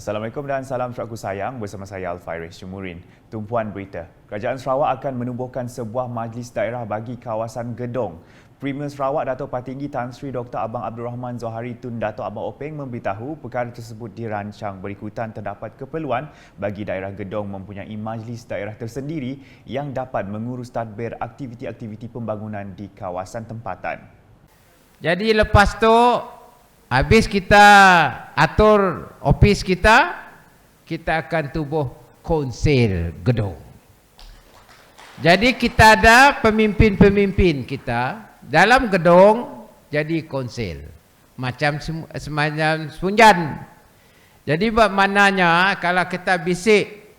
Assalamualaikum dan salam syurga sayang, bersama saya Alfairis Jumurin. Tumpuan berita, Kerajaan Sarawak akan menubuhkan sebuah majlis daerah bagi kawasan Gedong. Premier Sarawak Dato' Patinggi Tan Sri Dr. Abang Abdul Rahman Zohari Tun Dato' Abang Openg memberitahu perkara tersebut dirancang berikutan terdapat keperluan bagi daerah Gedong mempunyai majlis daerah tersendiri yang dapat mengurus tadbir aktiviti-aktiviti pembangunan di kawasan tempatan. Jadi lepas tu habis kita atur ofis kita akan tubuh konsel Gedong. Jadi kita ada pemimpin-pemimpin kita dalam Gedong jadi konsel. Macam semacam Sunjan. Jadi maknanya kalau kita bisik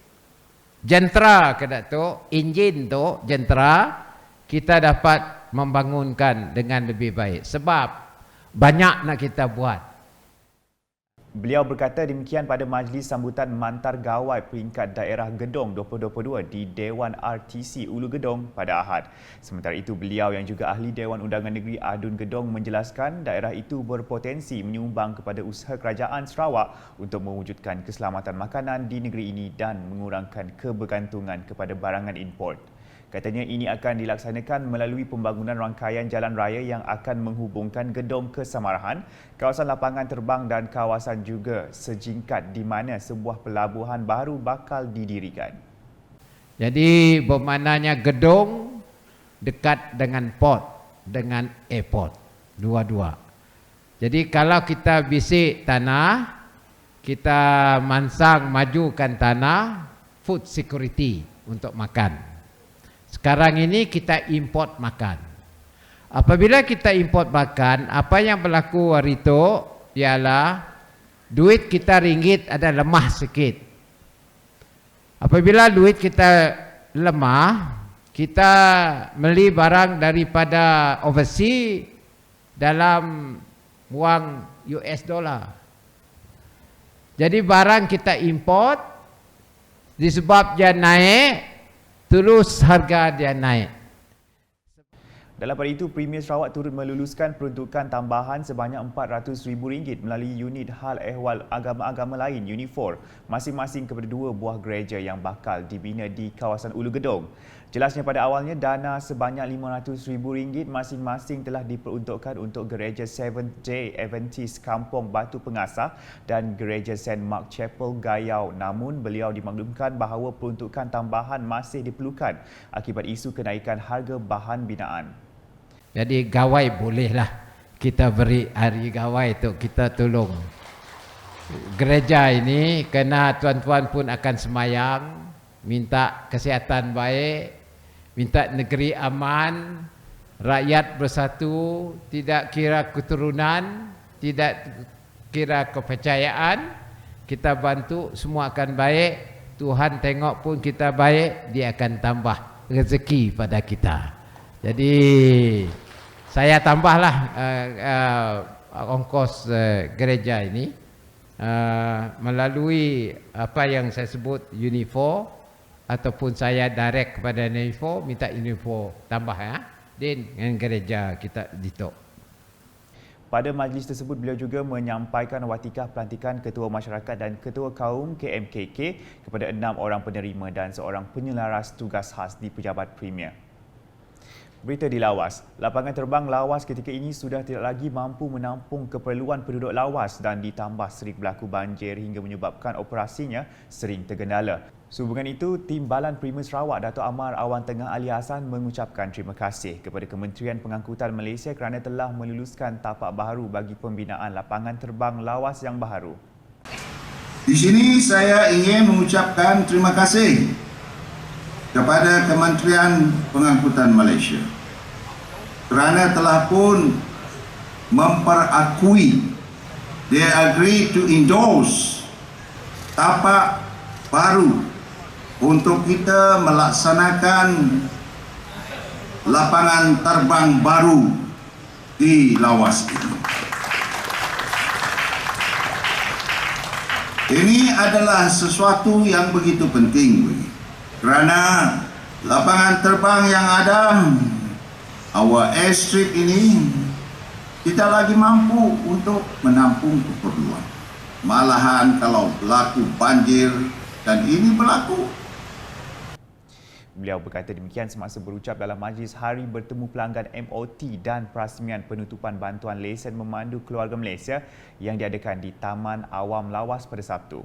jentera ke Datuk, enjin tu jentera, kita dapat membangunkan dengan lebih baik. Sebab banyak nak kita buat. Beliau berkata demikian pada majlis sambutan Mantar Gawai Peringkat Daerah Gedong 2022 di Dewan RTC Ulu Gedong pada Ahad. Sementara itu, beliau yang juga ahli Dewan Undangan Negeri Adun Gedong menjelaskan daerah itu berpotensi menyumbang kepada usaha kerajaan Sarawak untuk mewujudkan keselamatan makanan di negeri ini dan mengurangkan kebergantungan kepada barangan import. Katanya ini akan dilaksanakan melalui pembangunan rangkaian jalan raya yang akan menghubungkan Gedong ke Samarahan, kawasan lapangan terbang dan kawasan juga sejingkat di mana sebuah pelabuhan baru bakal didirikan. Jadi bermaknanya Gedong dekat dengan port, dengan airport, dua-dua. Jadi kalau kita bisik tanah, kita mansang majukan tanah, food security untuk makan. Sekarang ini kita import makan. Apabila kita import makan, apa yang berlaku hari itu ialah duit kita ringgit ada lemah sikit. Apabila duit kita lemah, kita beli barang daripada overseas dalam wang US dollar. Jadi barang kita import disebab dia naik, terus harga dia naik. Dalam pada itu, Premier Sarawak turut meluluskan peruntukan tambahan sebanyak RM400,000 melalui unit hal ehwal agama-agama lain Unifor masing-masing kepada dua buah gereja yang bakal dibina di kawasan Ulu Gedong. Jelasnya pada awalnya dana sebanyak RM500,000 masing-masing telah diperuntukkan untuk gereja Seventh Day Adventist Kampung Batu Pengasah dan gereja St. Mark Chapel Gayau. Namun beliau dimaklumkan bahawa peruntukan tambahan masih diperlukan akibat isu kenaikan harga bahan binaan. Jadi gawai bolehlah kita beri hari gawai tu kita tolong gereja ini, kerana tuan-tuan pun akan semayang, minta kesihatan baik, minta negeri aman, rakyat bersatu, tidak kira keturunan, tidak kira kepercayaan, kita bantu semua akan baik. Tuhan tengok pun kita baik, dia akan tambah rezeki pada kita. Jadi saya tambahlah ongkos gereja ini melalui apa yang saya sebut Unifor, ataupun saya direct kepada Unifor, minta Unifor tambah dengan gereja kita ditok. Pada majlis tersebut, beliau juga menyampaikan watikah pelantikan Ketua Masyarakat dan Ketua Kaum KMKK kepada 6 orang penerima dan seorang penyelaras tugas khas di Pejabat Premier. Berita di Lawas. Lapangan terbang Lawas ketika ini sudah tidak lagi mampu menampung keperluan penduduk Lawas dan ditambah sering berlaku banjir hingga menyebabkan operasinya sering tergendala. Sehubungan itu, Timbalan Premier Sarawak Dato' Amar Awan Tengah Ali Hassan mengucapkan terima kasih kepada Kementerian Pengangkutan Malaysia kerana telah meluluskan tapak baharu bagi pembinaan lapangan terbang Lawas yang baharu. Di sini saya ingin mengucapkan terima kasih kepada Kementerian Pengangkutan Malaysia kerana telah pun memperakui, they agree to endorse tapak baru untuk kita melaksanakan lapangan terbang baru di Lawas ini. Ini adalah sesuatu yang begitu penting kerana lapangan terbang yang ada, our airstrip ini, tidak lagi mampu untuk menampung keperluan. Malahan kalau berlaku banjir, dan ini berlaku. Beliau berkata demikian semasa berucap dalam majlis Hari Bertemu Pelanggan MOT dan Perasmian Penutupan Bantuan Lesen Memandu Keluarga Malaysia yang diadakan di Taman Awam Lawas pada Sabtu.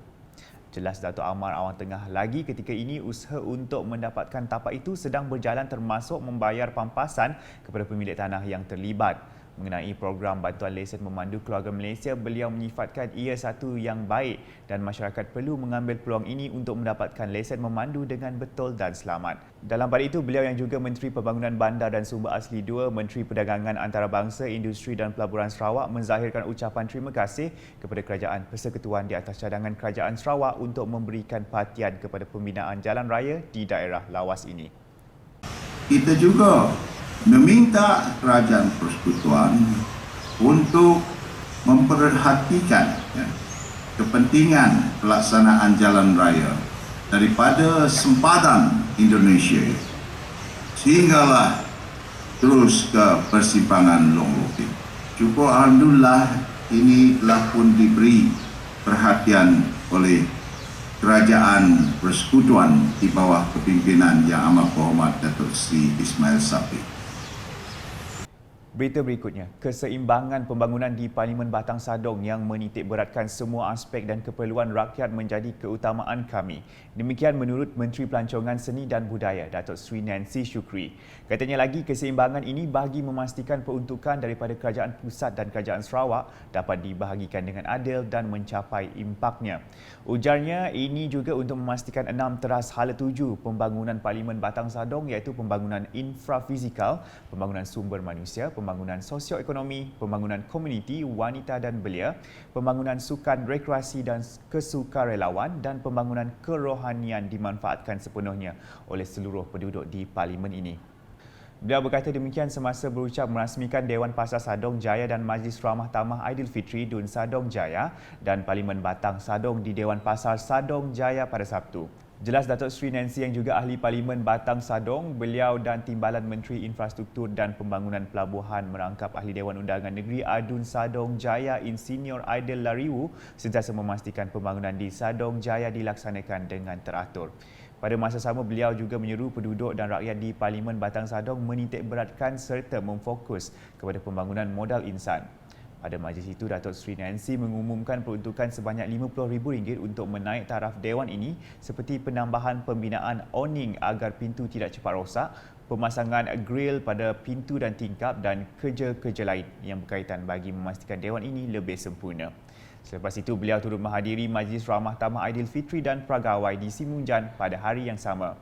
Jelas Datuk Amar Awang Tengah lagi ketika ini usaha untuk mendapatkan tapak itu sedang berjalan termasuk membayar pampasan kepada pemilik tanah yang terlibat. Mengenai program bantuan lesen memandu keluarga Malaysia, beliau menyifatkan ia satu yang baik dan masyarakat perlu mengambil peluang ini untuk mendapatkan lesen memandu dengan betul dan selamat. Dalam pada itu, beliau yang juga Menteri Pembangunan Bandar dan Sumber Asli II, Menteri Perdagangan Antarabangsa, Industri dan Pelaburan Sarawak menzahirkan ucapan terima kasih kepada Kerajaan Persekutuan di atas cadangan Kerajaan Sarawak untuk memberikan perhatian kepada pembinaan jalan raya di daerah lawas ini. Kita juga meminta Kerajaan Persekutuan untuk memperhatikan kepentingan pelaksanaan jalan raya daripada sempadan Indonesia sehinggalah terus ke persimpangan Long Loking. Syukur Alhamdulillah ini telah pun diberi perhatian oleh Kerajaan Persekutuan di bawah kepimpinan Yang Amat Berhormat Datuk Seri Ismail Sabri. Berita berikutnya, keseimbangan pembangunan di Parlimen Batang Sadong yang menitik beratkan semua aspek dan keperluan rakyat menjadi keutamaan kami. Demikian menurut Menteri Pelancongan Seni dan Budaya, Datuk Seri Nancy Shukri. Katanya lagi, keseimbangan ini bagi memastikan peruntukan daripada Kerajaan Pusat dan Kerajaan Sarawak dapat dibahagikan dengan adil dan mencapai impaknya. Ujarnya, ini juga untuk memastikan 6 teras hala tuju pembangunan Parlimen Batang Sadong iaitu pembangunan infrafizikal, pembangunan sumber manusia, pembangunan sosioekonomi, pembangunan komuniti, wanita dan belia, pembangunan sukan rekreasi dan kesukarelawan dan pembangunan kerohanian dimanfaatkan sepenuhnya oleh seluruh penduduk di Parlimen ini. Beliau berkata demikian semasa berucap merasmikan Dewan Pasar Sadong Jaya dan Majlis Ramah Tamah Aidilfitri Dun Sadong Jaya dan Parlimen Batang Sadong di Dewan Pasar Sadong Jaya pada Sabtu. Jelas Datuk Seri Nancy yang juga Ahli Parlimen Batang Sadong, beliau dan Timbalan Menteri Infrastruktur dan Pembangunan Pelabuhan merangkap Ahli Dewan Undangan Negeri Adun Sadong Jaya Insinyur Aidil Lariwu sentiasa memastikan pembangunan di Sadong Jaya dilaksanakan dengan teratur. Pada masa sama, beliau juga menyeru penduduk dan rakyat di Parlimen Batang Sadong menitik beratkan serta memfokus kepada pembangunan modal insan. Pada majlis itu, Datuk Seri Nancy mengumumkan peruntukan sebanyak RM50,000 untuk menaik taraf Dewan ini seperti penambahan pembinaan awning agar pintu tidak cepat rosak, pemasangan grill pada pintu dan tingkap dan kerja-kerja lain yang berkaitan bagi memastikan Dewan ini lebih sempurna. Selepas itu, beliau turut menghadiri Majlis Ramah Tamah Aidilfitri dan Pragawai di Simunjan pada hari yang sama.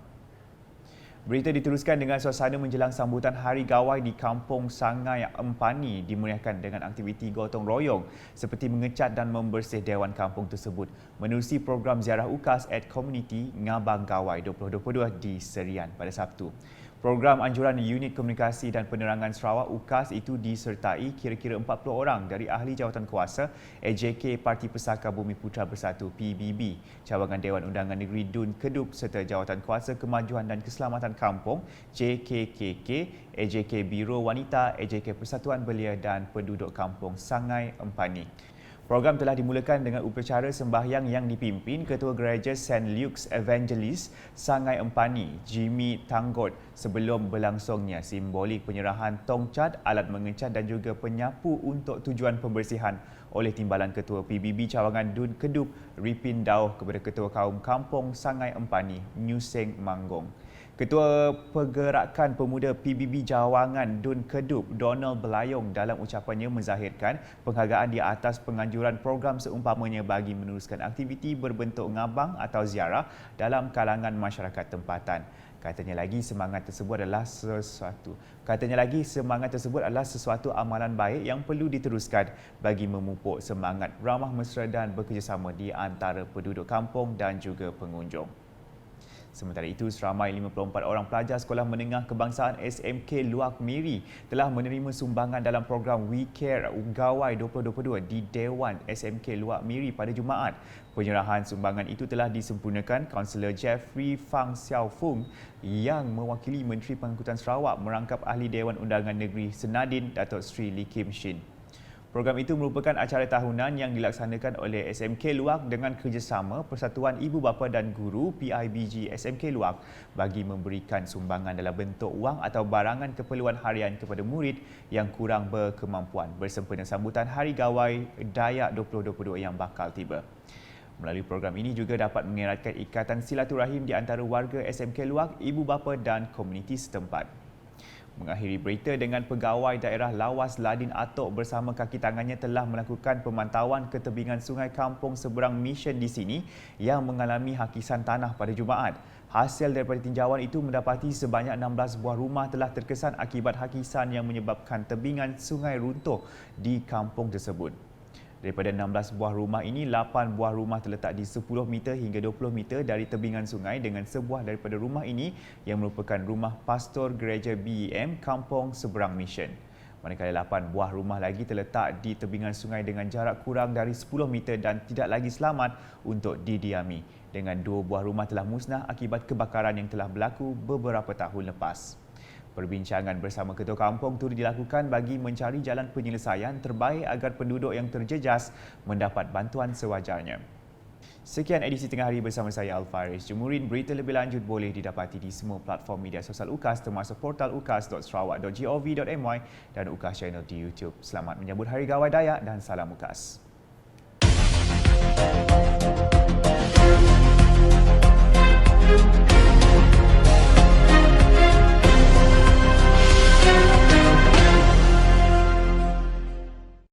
Berita diteruskan dengan suasana menjelang sambutan Hari Gawai di Kampung Sangai Empani dimeriahkan dengan aktiviti gotong royong seperti mengecat dan membersih Dewan Kampung tersebut menerusi program ziarah UKAS at Community Ngabang Gawai 2022 di Serian pada Sabtu. Program anjuran Unit Komunikasi dan Penerangan Sarawak UKAS itu disertai kira-kira 40 orang dari ahli jawatan kuasa AJK Parti Pesaka Bumi Putra Bersatu PBB, Cawangan Dewan Undangan Negeri Dun Kedup serta Jawatan Kuasa Kemajuan dan Keselamatan Kampung JKKK, AJK Biro Wanita, AJK Persatuan Belia dan penduduk Kampung Sangai Empani. Program telah dimulakan dengan upacara sembahyang yang dipimpin Ketua Gereja St. Luke's Evangelist Sangai Empani, Jimmy Tanggot sebelum berlangsungnya simbolik penyerahan tongcat, alat mengecat dan juga penyapu untuk tujuan pembersihan oleh Timbalan Ketua PBB Cawangan Dun Kedup, Ripin Dauh kepada Ketua Kaum Kampung Sangai Empani, Nyuseng Manggong. Ketua Pergerakan Pemuda PBB Cawangan Dun Kedup, Donald Belayong dalam ucapannya menzahirkan penghargaan di atas penganjuran program seumpamanya bagi meneruskan aktiviti berbentuk ngabang atau ziarah dalam kalangan masyarakat tempatan. Katanya lagi semangat tersebut adalah sesuatu amalan baik yang perlu diteruskan bagi memupuk semangat ramah mesra dan bekerjasama di antara penduduk kampung dan juga pengunjung. Sementara itu, seramai 54 orang pelajar Sekolah Menengah Kebangsaan SMK Luak Miri telah menerima sumbangan dalam program We Care Gawai 2022 di Dewan SMK Luak Miri pada Jumaat. Penyerahan sumbangan itu telah disempurnakan Kaunselor Jeffrey Fang Xiao Fung yang mewakili Menteri Pengangkutan Sarawak merangkap Ahli Dewan Undangan Negeri Senadin Datuk Seri Lee Kim Shin. Program itu merupakan acara tahunan yang dilaksanakan oleh SMK Luak dengan kerjasama Persatuan Ibu Bapa dan Guru PIBG SMK Luak bagi memberikan sumbangan dalam bentuk wang atau barangan keperluan harian kepada murid yang kurang berkemampuan bersempena sambutan Hari Gawai Dayak 2022 yang bakal tiba. Melalui program ini juga dapat mengeratkan ikatan silaturahim di antara warga SMK Luak, ibu bapa dan komuniti setempat. Mengakhiri berita dengan Pegawai Daerah Lawas Ladin Atok bersama kaki tangannya telah melakukan pemantauan ke tebingan sungai Kampung Seberang Mission di sini yang mengalami hakisan tanah pada Jumaat. Hasil daripada tinjauan itu mendapati sebanyak 16 buah rumah telah terkesan akibat hakisan yang menyebabkan tebingan sungai runtuh di kampung tersebut. Daripada 16 buah rumah ini, 8 buah rumah terletak di 10 meter hingga 20 meter dari tebingan sungai dengan sebuah daripada rumah ini yang merupakan rumah pastor gereja BEM Kampung Seberang Mission. Manakala 8 buah rumah lagi terletak di tebingan sungai dengan jarak kurang dari 10 meter dan tidak lagi selamat untuk didiami. Dengan 2 buah rumah telah musnah akibat kebakaran yang telah berlaku beberapa tahun lepas. Perbincangan bersama Ketua Kampung turut dilakukan bagi mencari jalan penyelesaian terbaik agar penduduk yang terjejas mendapat bantuan sewajarnya. Sekian edisi Tengah Hari bersama saya Alfaris Jemurin. Berita lebih lanjut boleh didapati di semua platform media sosial UKAS termasuk portal ukas.sarawak.gov.my dan UKAS Channel di YouTube. Selamat menyambut Hari Gawai Dayak dan salam UKAS.